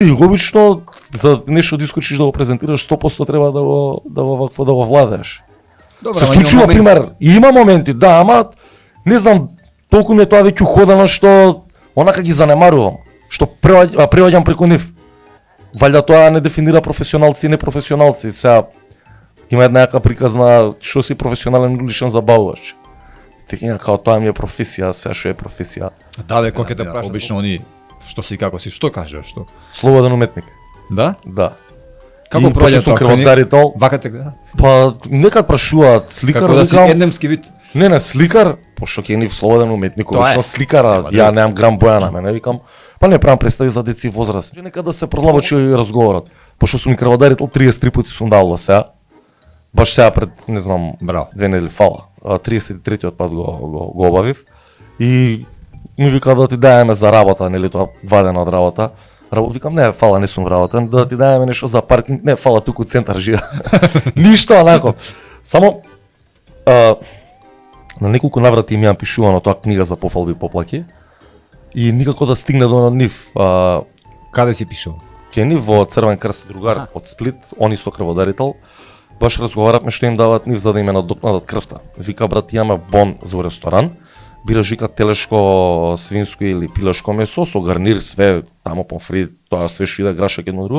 И обично за нешто да искочиш да го презентираш 100% треба да го владееш. Добра, Се случува пример, и има моменти, да, ама не знам, толку ми е тоа веќе уходено што онака ги занемарувам, што преваѓам преку нив. Валјда тоа не дефинира професионалци и непрофесионалци. Сега има една јака приказна што си професионален уличен забавувач. Ти као тоа ми е професија, сега што е професија. Да, бе, кога ќе те прашат, обично они што си како си, што кажеш, што? Слободен уметник. Да? Да. Како проаѓа тоа? Крводарител. Вака те гледа? Па некад прашуваат сликар, Како да си викам, еднемски вид? Не, сликар, пошто ќе ни слободен уметник, обично сликара, ја немам грам боја на мене, викам, па не правам представи за деци и возрастни. Нека да се продлабочи разговорот. Пошто сум и крводарител 33 пати сум дал сега. Баш сега пред, не знам, 2 недели фала. 33-тиот пат го обавив. И ми вика да ти даеме за работа, нели тоа 2 дена од работа. Викам, не, фала, не сум вработен, да ти даеме нешто за паркинг, не, фала, туку центар живеам. Ништо, онако. Само, на неколку наврати ми ја пишувано тоа книга за пофалби и поплаки и никако да стигне до нив. Каде си пишал? Ке нив во Црвен крст, другар од Сплит, он исто крводарител. Баш разговаравме што им дават нив за да им надокнадат крвта. Вика, брат, имаме бон за ресторан, бираш, вика, телешко, свинско или пилешко месо со гарнир, све, тамо помфри, тоа све што иде грашак едно друго.